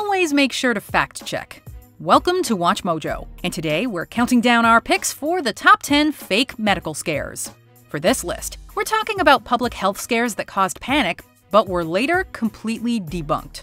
always make sure to fact check. Welcome to WatchMojo, and today we're counting down our picks for the top 10 fake medical scares. For this list, we're talking about public health scares that caused panic, but were later completely debunked.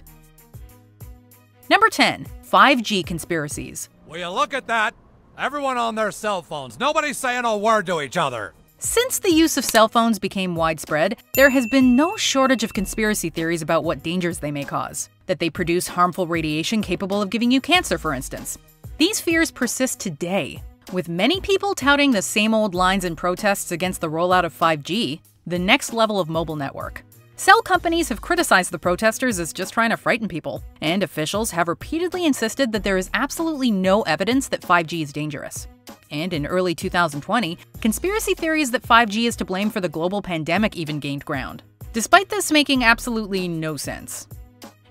Number 10. 5G conspiracies. Will you look at that? Everyone on their cell phones. Nobody's saying a word to each other. Since the use of cell phones became widespread, there has been no shortage of conspiracy theories about what dangers they may cause. That they produce harmful radiation capable of giving you cancer, for instance. These fears persist today, with many people touting the same old lines in protests against the rollout of 5G, the next level of mobile network. Cell companies have criticized the protesters as just trying to frighten people, and officials have repeatedly insisted that there is absolutely no evidence that 5G is dangerous. And in early 2020, conspiracy theories that 5G is to blame for the global pandemic even gained ground, despite this making absolutely no sense.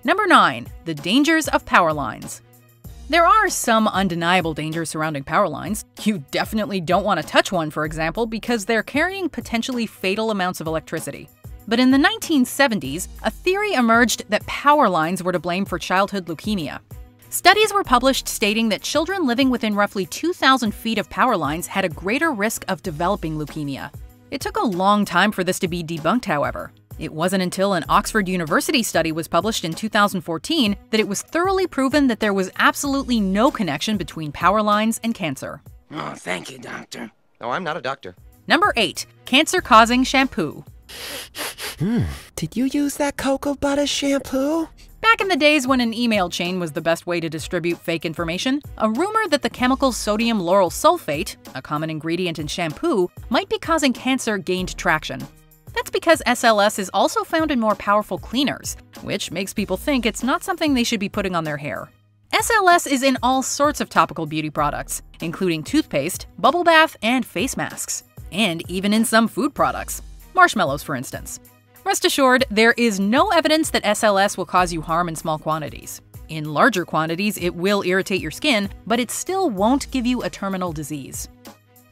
Number 9. The dangers of power lines. There are some undeniable dangers surrounding power lines. You definitely don't want to touch one, for example, because they're carrying potentially fatal amounts of electricity. But in the 1970s, a theory emerged that power lines were to blame for childhood leukemia. Studies were published stating that children living within roughly 2,000 feet of power lines had a greater risk of developing leukemia. It took a long time for this to be debunked, however. It wasn't until an Oxford University study was published in 2014 that it was thoroughly proven that there was absolutely no connection between power lines and cancer. Oh, thank you, doctor. No, I'm not a doctor. Number 8. Cancer-causing shampoo. Did you use that cocoa butter shampoo? Back in the days when an email chain was the best way to distribute fake information, a rumor that the chemical sodium lauryl sulfate, a common ingredient in shampoo, might be causing cancer gained traction. That's because SLS is also found in more powerful cleaners, which makes people think it's not something they should be putting on their hair. SLS is in all sorts of topical beauty products, including toothpaste, bubble bath, and face masks. And even in some food products. Marshmallows, for instance. Rest assured, there is no evidence that SLS will cause you harm in small quantities. In larger quantities, it will irritate your skin, but it still won't give you a terminal disease.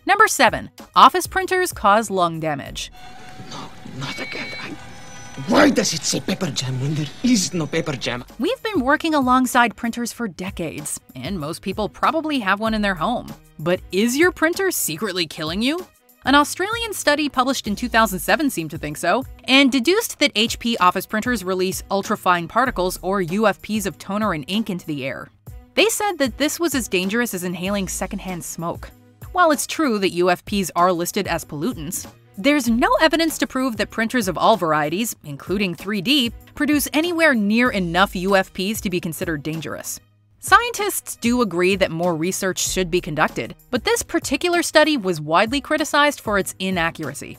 Number 7. Office printers cause lung damage. No, not again. Why does it say paper jam when there is no paper jam? We've been working alongside printers for decades, and most people probably have one in their home. But is your printer secretly killing you? An Australian study published in 2007 seemed to think so, and deduced that HP office printers release ultrafine particles, or UFPs, of toner and ink into the air. They said that this was as dangerous as inhaling secondhand smoke. While it's true that UFPs are listed as pollutants, there's no evidence to prove that printers of all varieties, including 3D, produce anywhere near enough UFPs to be considered dangerous. Scientists do agree that more research should be conducted, but this particular study was widely criticized for its inaccuracy.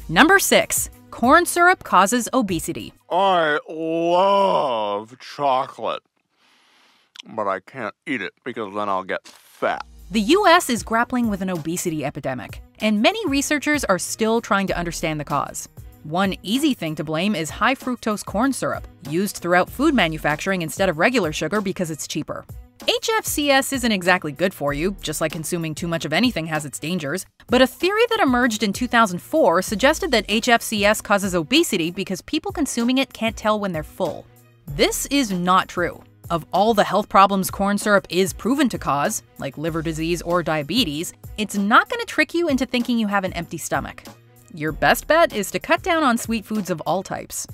Number 6. Corn syrup causes obesity. I love chocolate, but I can't eat it because then I'll get fat. The US is grappling with an obesity epidemic, and many researchers are still trying to understand the cause. One easy thing to blame is high fructose corn syrup, used throughout food manufacturing instead of regular sugar because it's cheaper. HFCS isn't exactly good for you, just like consuming too much of anything has its dangers, but a theory that emerged in 2004 suggested that HFCS causes obesity because people consuming it can't tell when they're full. This is not true. Of all the health problems corn syrup is proven to cause, like liver disease or diabetes, it's not going to trick you into thinking you have an empty stomach. Your best bet is to cut down on sweet foods of all types.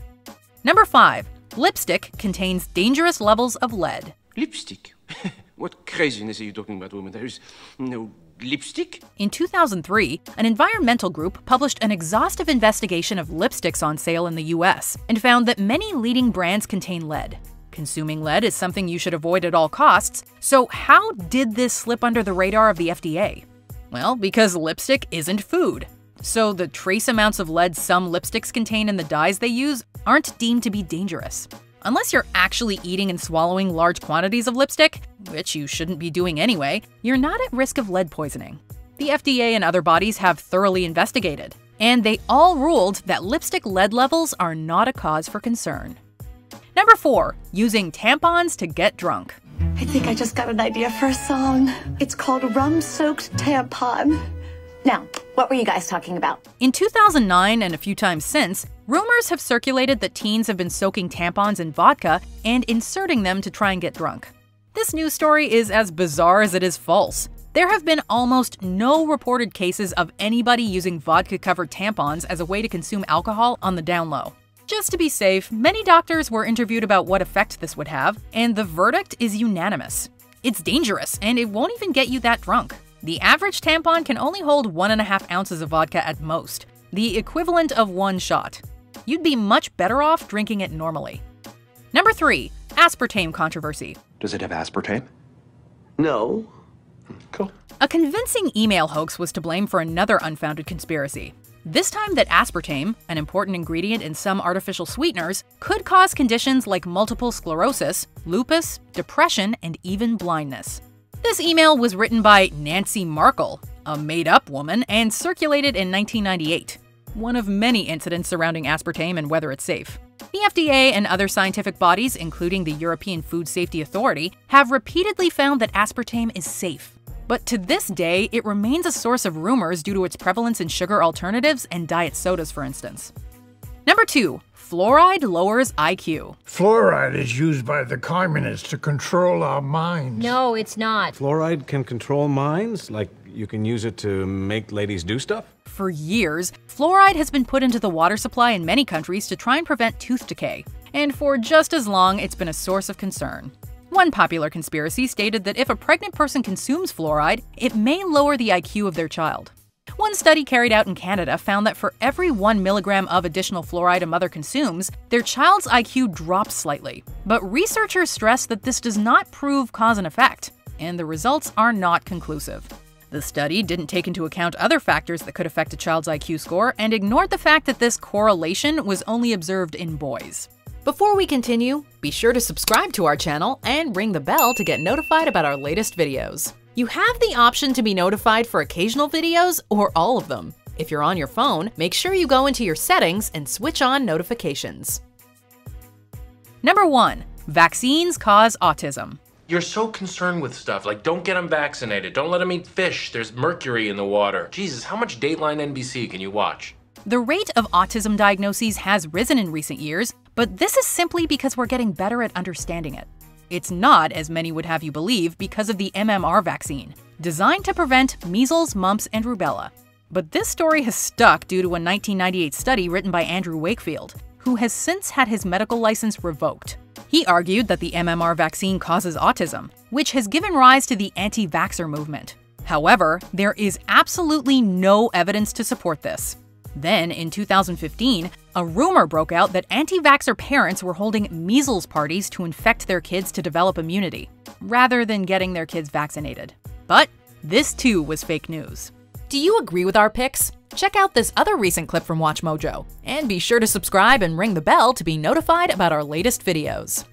Number 5. Lipstick contains dangerous levels of lead. Lipstick? What craziness are you talking about, woman? There's no lipstick? In 2003, an environmental group published an exhaustive investigation of lipsticks on sale in the US and found that many leading brands contain lead. Consuming lead is something you should avoid at all costs, so how did this slip under the radar of the FDA? Well, because lipstick isn't food. So the trace amounts of lead some lipsticks contain in the dyes they use aren't deemed to be dangerous. Unless you're actually eating and swallowing large quantities of lipstick, which you shouldn't be doing anyway, you're not at risk of lead poisoning. The FDA and other bodies have thoroughly investigated, and they all ruled that lipstick lead levels are not a cause for concern. Number 4. Using tampons to get drunk. I think I just got an idea for a song. It's called Rum-Soaked Tampon. Now, what were you guys talking about? In 2009 and a few times since, Rumors have circulated that teens have been soaking tampons in vodka and inserting them to try and get drunk. This news story is as bizarre as it is false. There have been almost no reported cases of anybody using vodka-covered tampons as a way to consume alcohol on the down low. Just to be safe, many doctors were interviewed about what effect this would have, and the verdict is unanimous. It's dangerous, and it won't even get you that drunk. The average tampon can only hold 1.5 ounces of vodka at most, the equivalent of one shot. You'd be much better off drinking it normally. Number 3. Aspartame Controversy. Does it have aspartame? No. Cool. A convincing email hoax was to blame for another unfounded conspiracy. This time that aspartame, an important ingredient in some artificial sweeteners, could cause conditions like multiple sclerosis, lupus, depression, and even blindness. This email was written by Nancy Markle, a made-up woman, and circulated in 1998. One of many incidents surrounding aspartame and whether it's safe. The FDA and other scientific bodies, including the European Food Safety Authority, have repeatedly found that aspartame is safe. But to this day, it remains a source of rumors due to its prevalence in sugar alternatives and diet sodas, for instance. Number 2. Fluoride lowers IQ. Fluoride is used by the communists to control our minds. No, it's not. Fluoride can control minds? Like you can use it to make ladies do stuff? For years, fluoride has been put into the water supply in many countries to try and prevent tooth decay. And for just as long, it's been a source of concern. One popular conspiracy stated that if a pregnant person consumes fluoride, it may lower the IQ of their child. One study carried out in Canada found that for every 1 milligram of additional fluoride a mother consumes, their child's IQ drops slightly. But researchers stress that this does not prove cause and effect, and the results are not conclusive. The study didn't take into account other factors that could affect a child's IQ score and ignored the fact that this correlation was only observed in boys. Before we continue, be sure to subscribe to our channel and ring the bell to get notified about our latest videos. You have the option to be notified for occasional videos or all of them. If you're on your phone, make sure you go into your settings and switch on notifications. Number 1. Vaccines cause autism. You're so concerned with stuff, like don't get them vaccinated, don't let them eat fish, there's mercury in the water. Jesus, how much Dateline NBC can you watch? The rate of autism diagnoses has risen in recent years, but this is simply because we're getting better at understanding it. It's not, as many would have you believe, because of the MMR vaccine, designed to prevent measles, mumps, and rubella. But this story has stuck due to a 1998 study written by Andrew Wakefield, who has since had his medical license revoked. He argued that the MMR vaccine causes autism, which has given rise to the anti-vaxxer movement. However, there is absolutely no evidence to support this. Then, in 2015, a rumor broke out that anti-vaxxer parents were holding measles parties to infect their kids to develop immunity, rather than getting their kids vaccinated. But this too was fake news. Do you agree with our picks? Check out this other recent clip from WatchMojo, and be sure to subscribe and ring the bell to be notified about our latest videos.